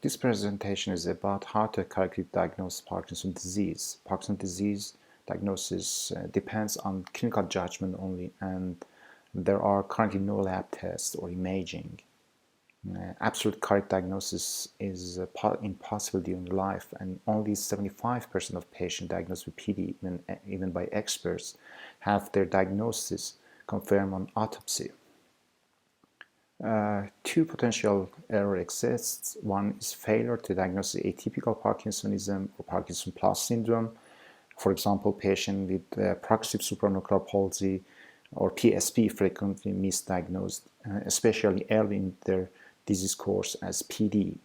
This presentation is about how to correctly diagnose Parkinson's disease. Parkinson's disease diagnosis depends on clinical judgment only, and there are currently no lab tests or imaging. Absolute correct diagnosis is impossible during life, and only 75% of patients diagnosed with PD, even by experts, have their diagnosis confirmed on autopsy. Two potential errors exist. One is failure to diagnose atypical Parkinsonism or Parkinson plus syndrome. For example, patients with progressive supranuclear palsy or PSP frequently misdiagnosed, especially early in their disease course as PD.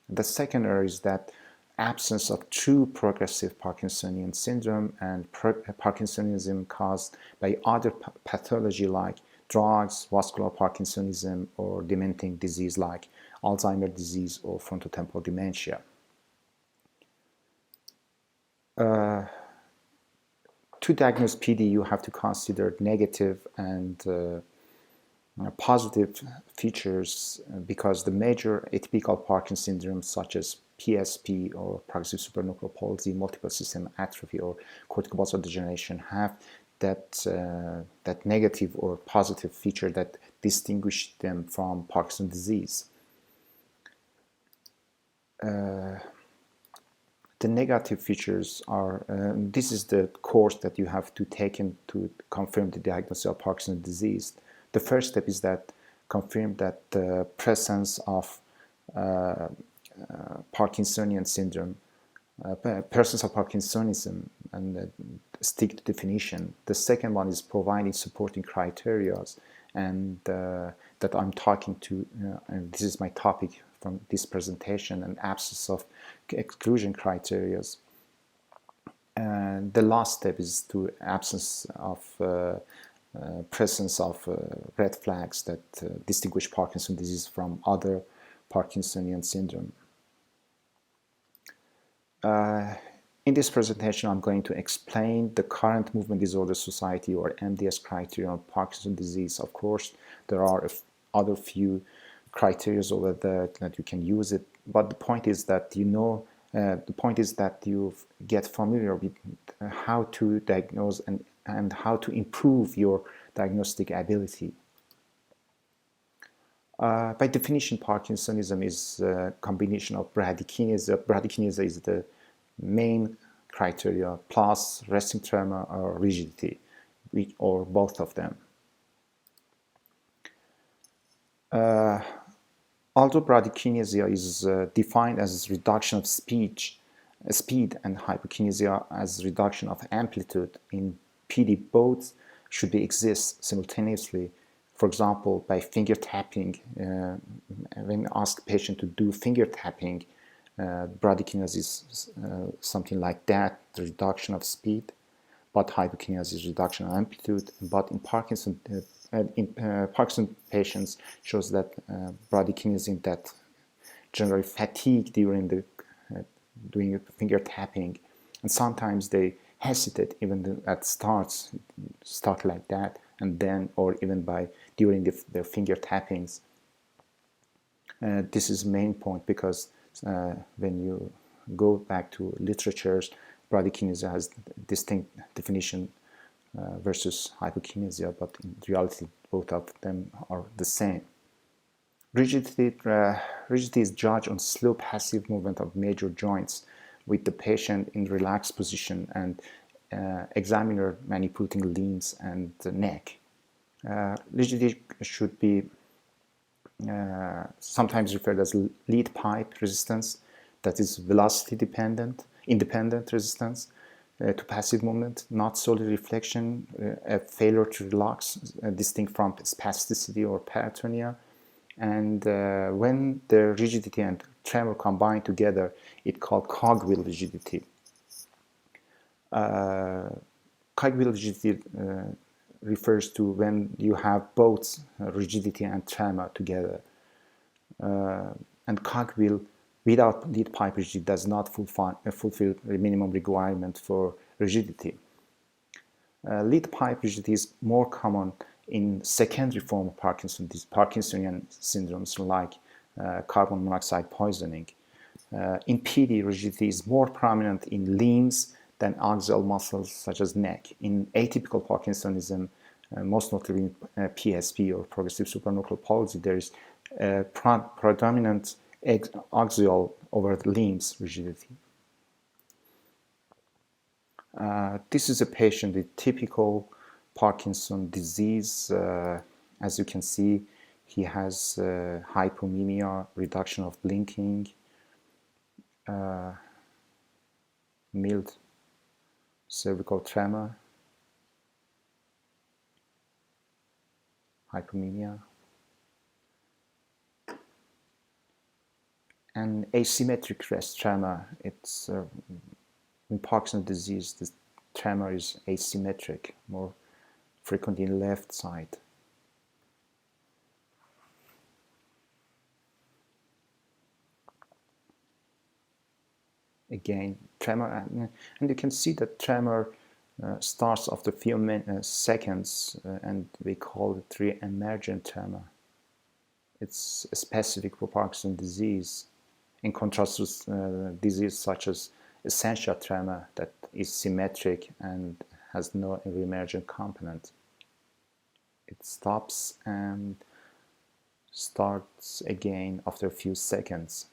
The second error is that absence of true progressive Parkinsonian syndrome and Parkinsonism caused by other pathology like drugs, vascular Parkinsonism, or dementing disease like Alzheimer's disease or frontotemporal dementia. To diagnose PD, you have to consider negative and positive features because the major atypical Parkinson syndromes such as PSP or progressive supranuclear palsy, multiple system atrophy, or corticobasal degeneration have that negative or positive feature that distinguish them from Parkinson's disease. The negative features are, this is the course that you have to take in to confirm the diagnosis of Parkinson's disease. The first step is that confirm that the presence of Parkinsonian syndrome, presence of Parkinsonism, and stick to definition. The second one is providing supporting criteria, and that I'm talking to, and this is my topic from this presentation, and absence of exclusion criteria. And the last step is to absence of presence of red flags that distinguish Parkinson's disease from other Parkinsonian syndrome. In this presentation, I'm going to explain the current Movement Disorder Society or MDS criteria on Parkinson's disease. Of course, there are other few criteria over there that you can use it, but the point is that you get familiar with how to diagnose and how to improve your diagnostic ability. By definition, Parkinsonism is a combination of bradykinesia. Bradykinesia is the main criteria plus resting tremor or rigidity, or both of them. Although bradykinesia is defined as reduction of speed and hypokinesia as reduction of amplitude, in PD both should exist simultaneously. For example, by finger tapping, when you ask patient to do finger tapping, bradykinesia is something like that, the reduction of speed, but hypokinesia is reduction of amplitude. But in Parkinson patients shows that bradykinesia that generally fatigue during the doing finger tapping, and sometimes they hesitate even at start like that, and then or even by during their finger tappings. This is the main point because when you go back to literatures, bradykinesia has distinct definition versus hypokinesia, but in reality both of them are the same. Rigidity is judged on slow passive movement of major joints with the patient in relaxed position and examiner manipulating limbs and the neck. Rigidity should be sometimes referred as lead pipe resistance, that is velocity independent resistance to passive movement, not solely reflection, a failure to relax, distinct from spasticity or paratonia. And when the rigidity and tremor combine together, it's called cogwheel rigidity. Cogwheel rigidity refers to when you have both rigidity and tremor together. And cogwheel without lead pipe rigidity does not fulfill the minimum requirement for rigidity. Lead pipe rigidity is more common in secondary form of Parkinsonian syndromes like carbon monoxide poisoning. In PD, rigidity is more prominent in limbs than axial muscles such as neck. In atypical Parkinsonism, most notably in PSP or progressive supranuclear palsy, there is predominant axial over the limbs rigidity. This is a patient with typical Parkinson disease. As you can see, he has hypomimia, reduction of blinking, mild cervical tremor, hypomimia, and asymmetric rest tremor. It's in Parkinson's disease, the tremor is asymmetric, more frequently in left side. Again, tremor, and you can see that tremor starts after a few seconds, and we call it re-emergent tremor. It's specific for Parkinson's disease, in contrast to disease such as essential tremor that is symmetric and has no re-emergent component. It stops and starts again after a few seconds.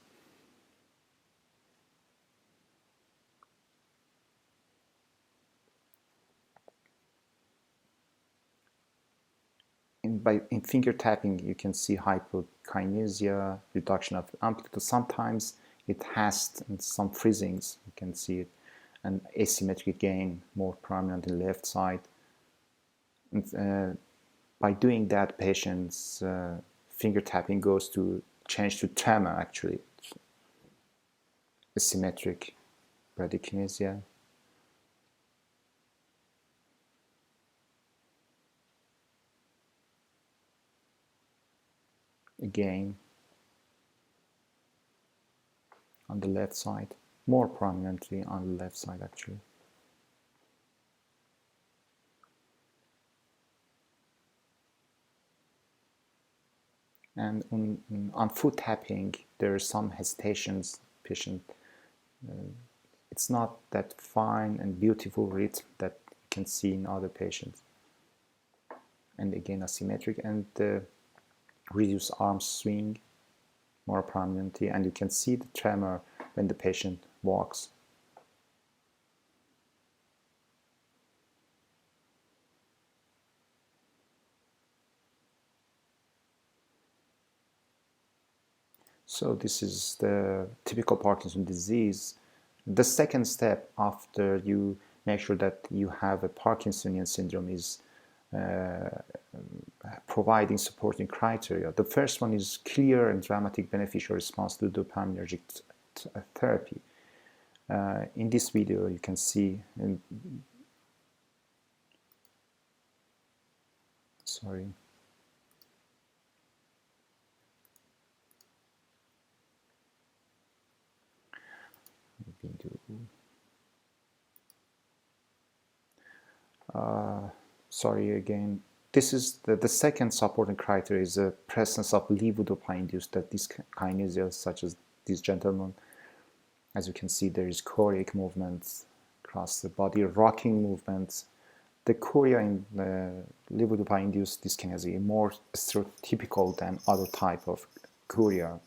In finger tapping, you can see hypokinesia, reduction of amplitude. Sometimes it has some freezings, you can see it, and asymmetric gain, more prominent in the left side. And, by doing that, patient's finger tapping goes to change to tremor, actually. Asymmetric bradykinesia. Again, on the left side, more prominently on the left side, actually. And on foot tapping, there are some hesitations. Patient, it's not that fine and beautiful rhythm that you can see in other patients. And again, asymmetric, and reduced arm swing more prominently, and you can see the tremor when the patient walks. So this is the typical Parkinson's disease. The second step after you make sure that you have a Parkinsonian syndrome is providing supporting criteria. The first one is clear and dramatic beneficial response to dopaminergic therapy. In this video, you can see, sorry. Sorry again. This is the second supporting criteria is the presence of levodopa-induced dyskinesia, such as this gentleman. As you can see, there is choreic movements across the body, rocking movements. The chorea in levodopa-induced dyskinesia is more stereotypical than other type of chorea.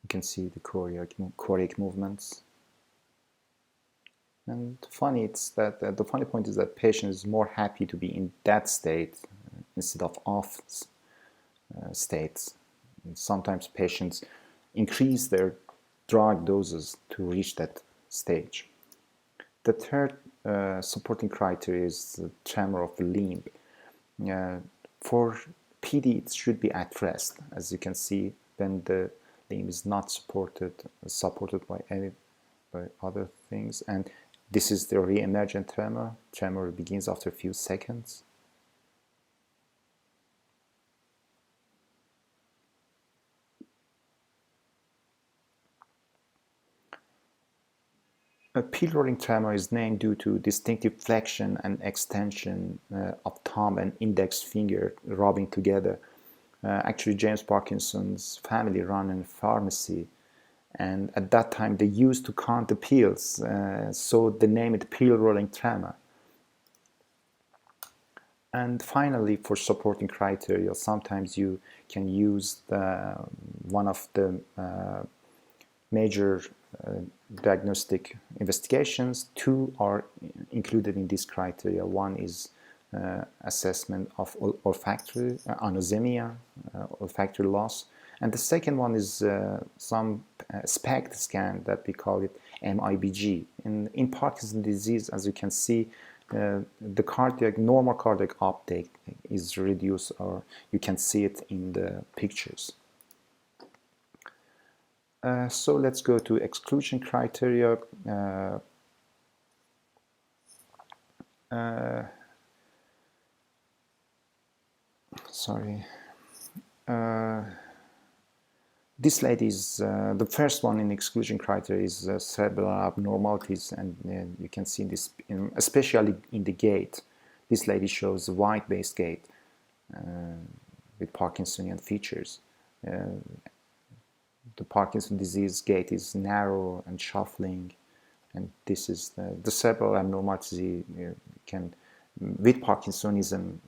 You can see the choreic movements. And the funny point is that patient is more happy to be in that state instead of off states. And sometimes patients increase their drug doses to reach that stage. The third supporting criteria is the tremor of the limb. For PD, it should be at rest. As you can see, when the limb is not supported by other things, and this is the re-emergent tremor. Tremor begins after a few seconds. A pill rolling tremor is named due to distinctive flexion and extension of thumb and index finger rubbing together. Actually, James Parkinson's family ran a pharmacy, and at that time they used to count the pills, so they named it pill rolling tremor. And finally, for supporting criteria, sometimes you can use one of the major diagnostic investigations. Two are included in this criteria. One is assessment of olfactory anosmia, olfactory loss, and the second one is some SPECT scan that we call it MIBG. In Parkinson's disease, as you can see, the normal cardiac uptake is reduced, or you can see it in the pictures. So let's go to exclusion criteria. This lady is the first one in exclusion criteria is cerebral abnormalities, and you can see this, especially in the gait. This lady shows a wide-based gait with Parkinsonian features. The Parkinson disease gait is narrow and shuffling, and this is the cerebral abnormality can, with Parkinsonism,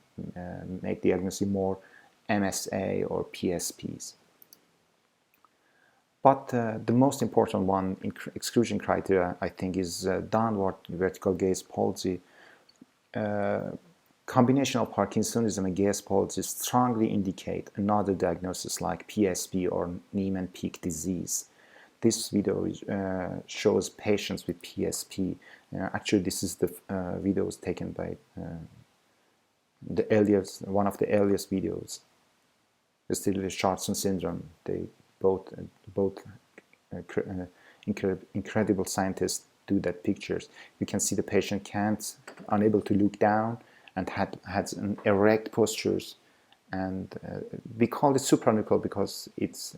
make diagnosis more MSA or PSPs. But the most important one in exclusion criteria, I think, is downward vertical gaze palsy. Combination of Parkinsonism and gaze palsy strongly indicate another diagnosis like PSP or Niemann-Pick disease. This video shows patients with PSP. Actually, this is the videos taken by one of the earliest videos. Still-Shortson syndrome. They both incredible scientists do that pictures. You can see the patient unable to look down and had an erect postures, and we call it supranuchal because it's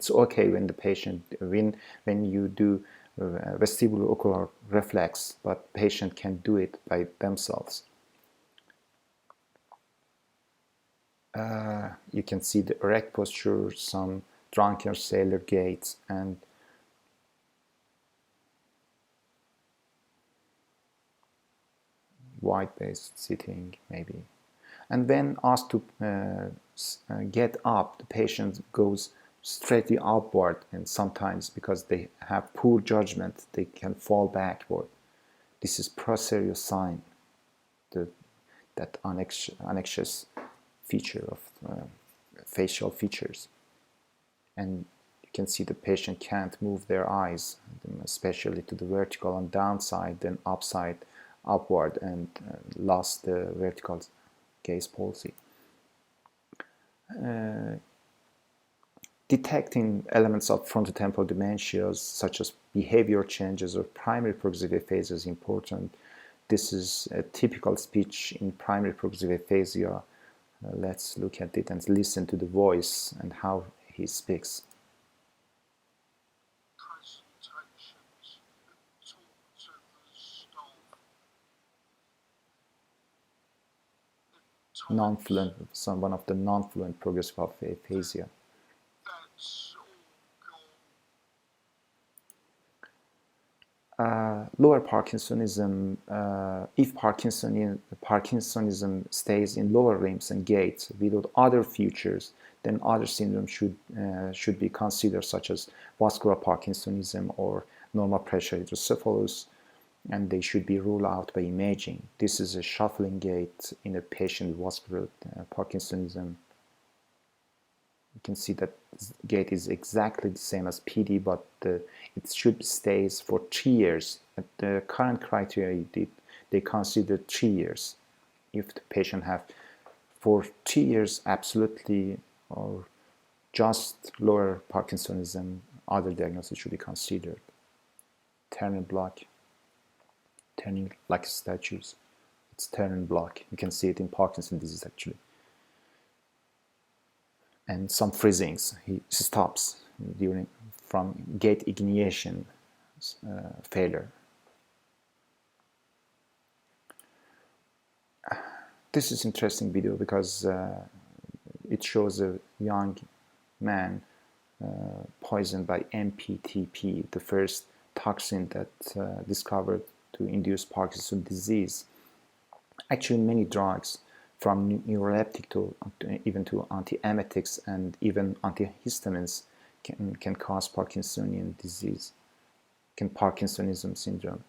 okay when the patient when you do vestibulo-ocular reflex, but patient can do it by themselves. You can see the erect posture, some drunken sailor gaits, and wide-based sitting maybe. And when asked to get up, the patient goes straightly upward, and sometimes because they have poor judgment, they can fall backward. This is procereo sign, that anxious feature of facial features. And you can see the patient can't move their eyes, especially to the vertical and downside, then upside, upward, and lost the vertical gaze palsy. Detecting elements of frontotemporal dementias such as behavior changes or primary progressive aphasia is important. This is a typical speech in primary progressive aphasia. Let's look at it and listen to the voice and how he speaks. Non-fluent, one of the non-fluent progressive aphasia. Lower Parkinsonism, if Parkinsonism stays in lower limbs and gait without other features, then other syndromes should be considered, such as vascular Parkinsonism or normal pressure hydrocephalus, and they should be ruled out by imaging. This is a shuffling gait in a patient with vascular Parkinsonism. You can see that gait is exactly the same as PD, but it should stay for 3 years. At the current criteria, they consider 3 years. If the patient have for 3 years absolutely or just lower Parkinsonism, other diagnosis should be considered. Turn and block, turning like statues. It's turn and block. You can see it in Parkinson's disease actually. And some freezings. He stops from gait ignition failure. This is interesting video because it shows a young man poisoned by MPTP, the first toxin that discovered to induce Parkinson's disease. Actually, many drugs, from neuroleptic to even to antiemetics and even antihistamines, can cause Parkinsonian disease, Parkinsonism syndrome.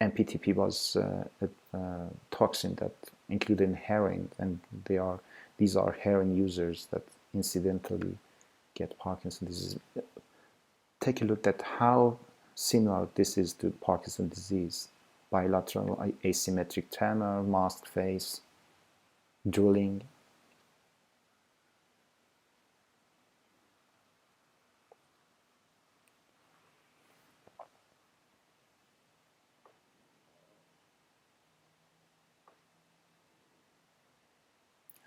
MPTP was a toxin that included heroin, and these are heroin users that incidentally get Parkinson's disease. Take a look at how similar this is to Parkinson's disease. Bilateral asymmetric tremor, masked face, drooling.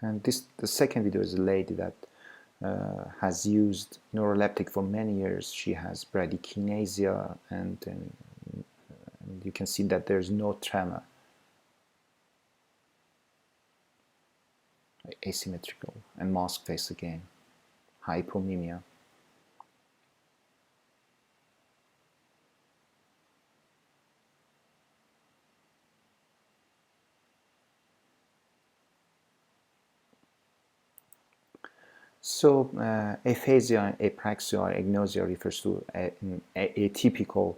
And the second video is a lady that has used neuroleptic for many years. She has bradykinesia, and you can see that there's no tremor. Asymmetrical and masked face again. Hypomimia. So aphasia, apraxia, or agnosia refers to an atypical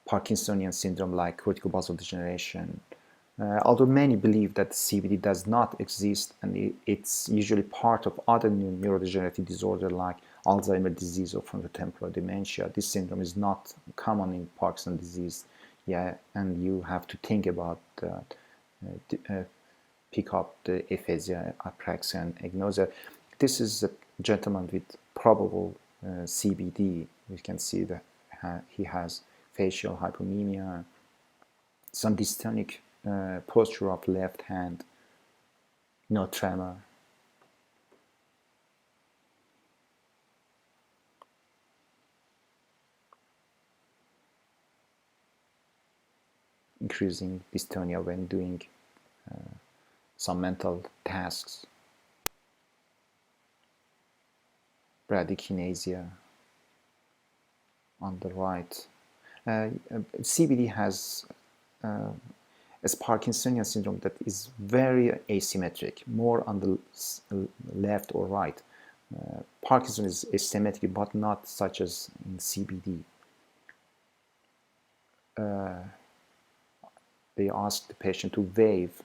Parkinsonian syndrome like corticobasal degeneration. Although many believe that CBD does not exist and it's usually part of other neurodegenerative disorders like Alzheimer's disease or frontotemporal dementia, this syndrome is not common in Parkinson's disease. Yeah, and you have to think about pick up the aphasia, apraxia, and agnosia. This is a gentleman with probable CBD. You can see that he has facial hypomimia, some dystonic posture of left hand, no tremor. Increasing dystonia when doing some mental tasks. Bradykinesia on the right. CBD has a Parkinsonian syndrome that is very asymmetric, more on the left or right. Parkinson is asymmetric, but not such as in CBD. They ask the patient to wave,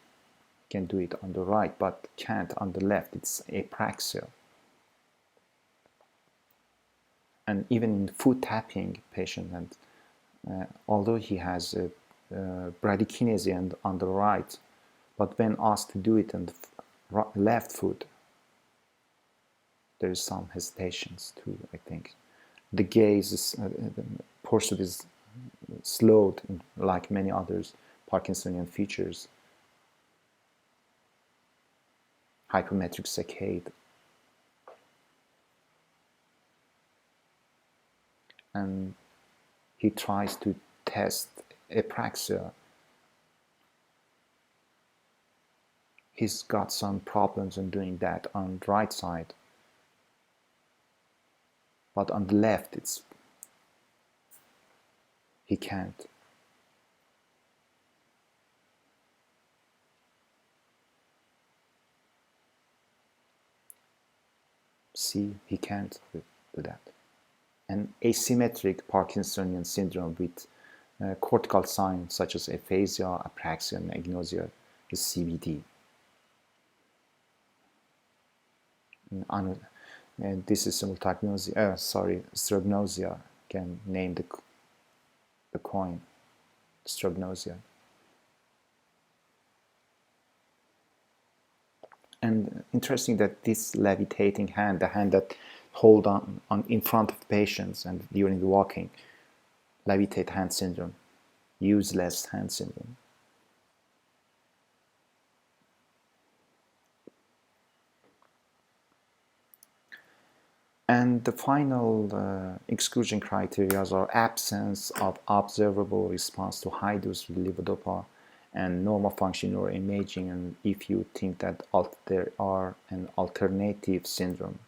can do it on the right, but can't on the left. It's apraxia. And even in foot tapping patient, and although he has a bradykinesia on the right, but when asked to do it on the left foot, there is some hesitations too, I think. The gaze is, the pursuit is slowed, like many others Parkinsonian features. Hypometric saccade. And he tries to test apraxia. He's got some problems in doing that on the right side, but on the left he can't. See, he can't do that. An asymmetric Parkinsonian syndrome with cortical signs such as aphasia, apraxia, and agnosia is CBD. And this is simultagnosia, strognosia, can name the coin, strognosia. And interesting that this levitating hand, the hand that hold on in front of patients and during the walking, levitate hand syndrome, useless hand syndrome. And the final exclusion criteria are absence of observable response to high-dose levodopa and normal function or imaging, and if you think that there are an alternative syndrome.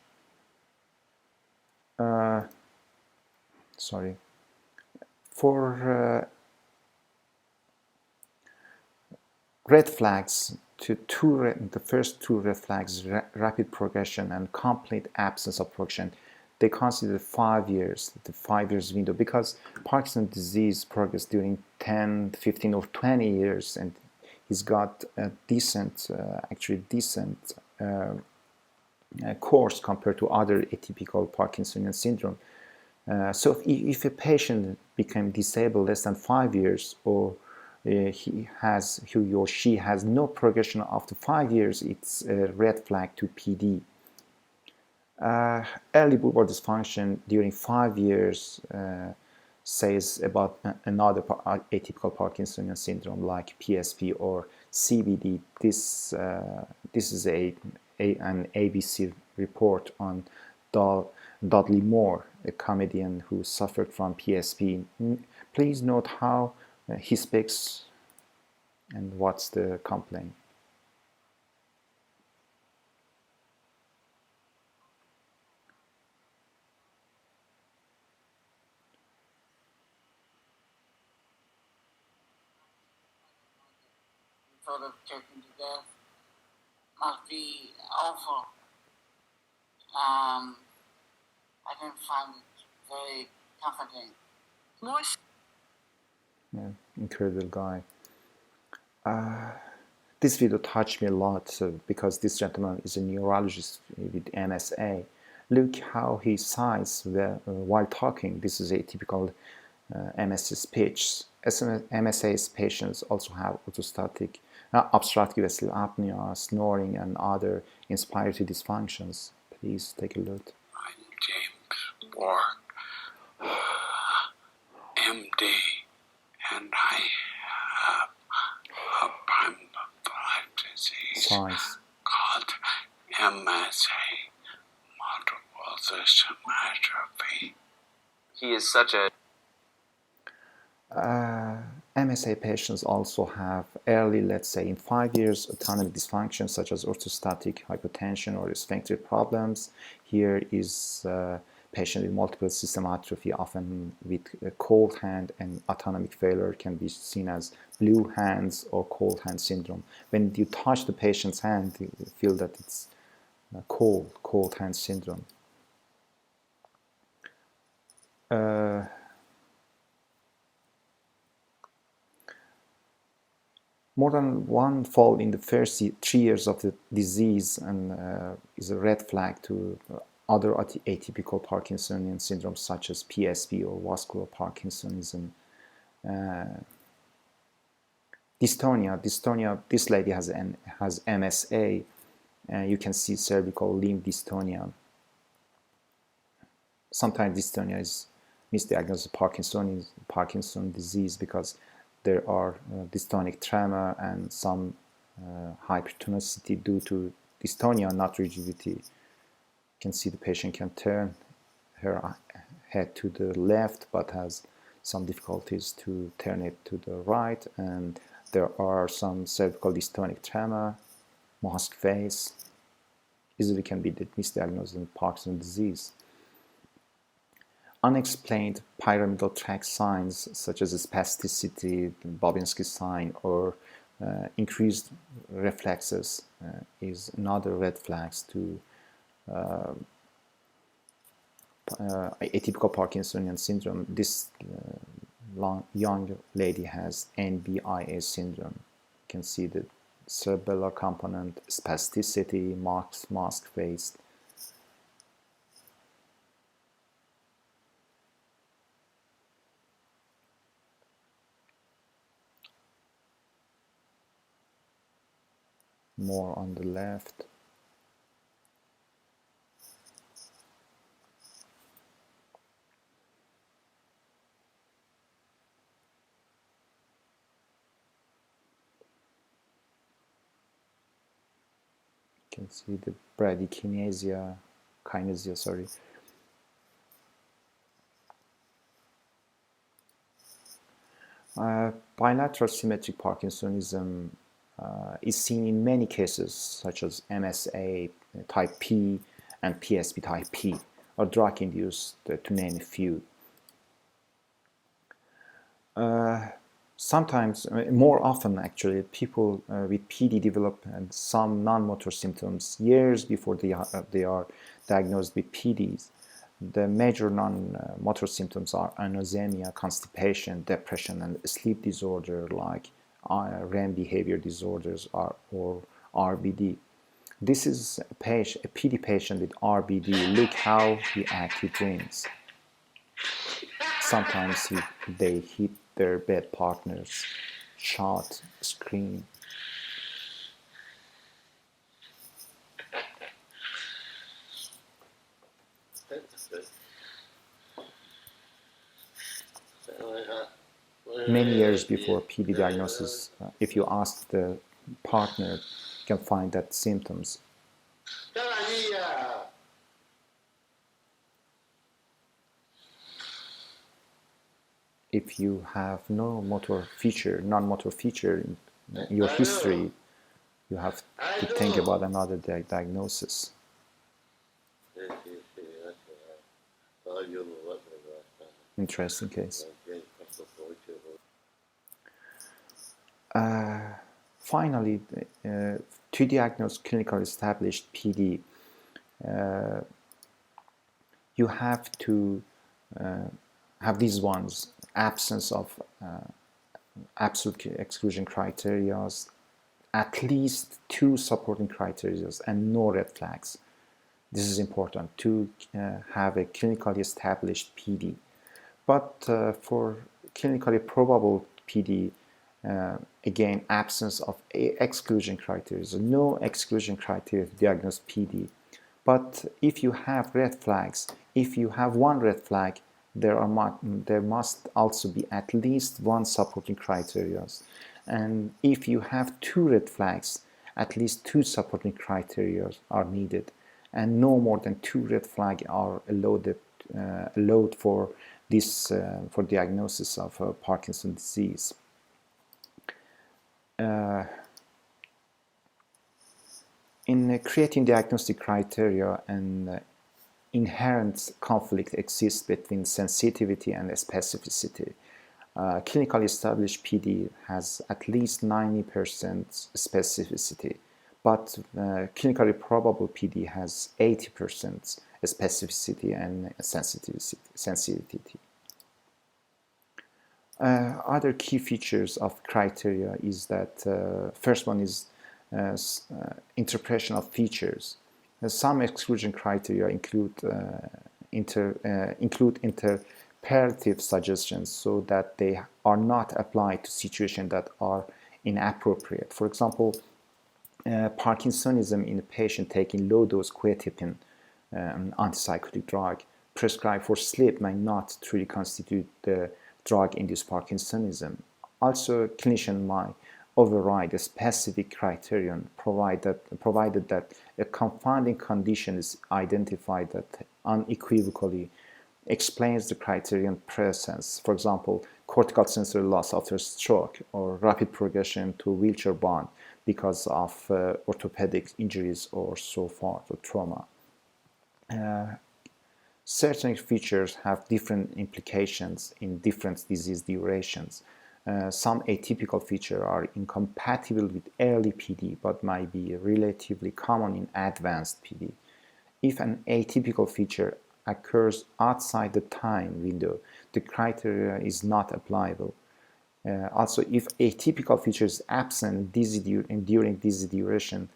Sorry. For red flags, the first two red flags, rapid progression and complete absence of progression, they consider 5 years, the 5 years window, because Parkinson's disease progress during 10, 15, or 20 years, and he's got a decent, course compared to other atypical Parkinsonian syndrome. So if a patient became disabled less than 5 years, or he or she has no progression after 5 years, it's a red flag to PD. Early bulbar dysfunction during 5 years says about another atypical Parkinsonian syndrome like PSP or CBD. This is an ABC report on Dudley Moore, a comedian who suffered from PSP. Please note how he speaks and what's the complaint. Sort of choking to death must be awful. I didn't find it very comforting. Yeah, incredible guy. This video touched me a lot because this gentleman is a neurologist with MSA. Look how he sighs while talking. This is a typical MSA speech. MSA's patients also have orthostatic obstructive sleep apnea, snoring, and other inspiratory dysfunctions. Please take a look. I'm James Ward, MD, and I have a primary disease called MSA, multiple system atrophy. He is such a MSA patients also have early, let's say in 5 years, autonomic dysfunction such as orthostatic hypotension or sphincter problems. Here is a patient with multiple system atrophy, often with a cold hand, and autonomic failure can be seen as blue hands or cold hand syndrome. When you touch the patient's hand, you feel that it's cold hand syndrome. More than one fall in the first 3 years of the disease and is a red flag to other atypical Parkinsonian syndromes such as PSP or vascular Parkinsonism. Dystonia. This lady has MSA. You can see cervical limb dystonia. Sometimes dystonia is misdiagnosed as Parkinson's disease because there are dystonic tremor and some hypertonicity due to dystonia, not rigidity. You can see the patient can turn her head to the left but has some difficulties to turn it to the right, and there are some cervical dystonic tremor, mask face. Easily can be misdiagnosed in Parkinson's disease. Unexplained pyramidal tract signs such as spasticity, Babinski sign, or increased reflexes is another red flags to atypical Parkinsonian syndrome. This young lady has NBIA syndrome. You can see the cerebellar component, spasticity, mask face. More on the left. You can see the bradykinesia, sorry. Bilateral symmetric Parkinsonism is seen in many cases, such as MSA type P and PSP type P, or drug-induced, to name a few. Sometimes, more often actually, people with PD develop some non-motor symptoms years before they are diagnosed with PDs. The major non-motor symptoms are anosmia, constipation, depression, and sleep disorder like REM behavior disorders or RBD. This is a PD patient with RBD. Look how he acts with dreams. Sometimes they hit their bed partners, shout, scream. Many years before PD diagnosis, if you ask the partner, you can find that symptoms. If you have no non-motor feature in your history, you have to think about another diagnosis. Interesting case. Finally, to diagnose clinically established PD, you have to have these ones: absence of absolute exclusion criteria, at least 2 supporting criteria, and no red flags. This is important to have a clinically established PD. But for clinically probable PD, again, absence of exclusion criteria, no exclusion criteria to diagnose PD. But if you have red flags, if you have 1 red flag, there must also be at least 1 supporting criteria. And if you have 2 red flags, at least 2 supporting criteria are needed, and no more than 2 red flags are allowed for this for diagnosis of Parkinson's disease. In creating diagnostic criteria, an inherent conflict exists between sensitivity and specificity. Clinically established PD has at least 90% specificity, but clinically probable PD has 80% specificity and sensitivity. Other key features of criteria is that first one is interpretation of features. Some exclusion criteria include interpretive suggestions, so that they are not applied to situations that are inappropriate. For example, Parkinsonism in a patient taking low-dose quetiapine, an antipsychotic drug, prescribed for sleep may not truly constitute the drug-induced Parkinsonism. Also, clinician might override a specific criterion provided that a confounding condition is identified that unequivocally explains the criterion presence. For example, cortical sensory loss after stroke, or rapid progression to wheelchair bound because of orthopedic injuries or so forth, or trauma. Certain features have different implications in different disease durations. Some atypical features are incompatible with early PD, but might be relatively common in advanced PD. If an atypical feature occurs outside the time window, the criteria is not applicable. Also, if atypical feature is absent during disease duration,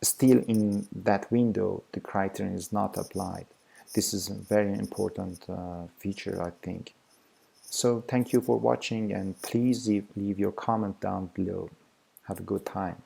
still in that window, the criterion is not applied. This is a very important feature, I think. So thank you for watching, and please leave your comment down below. Have a good time.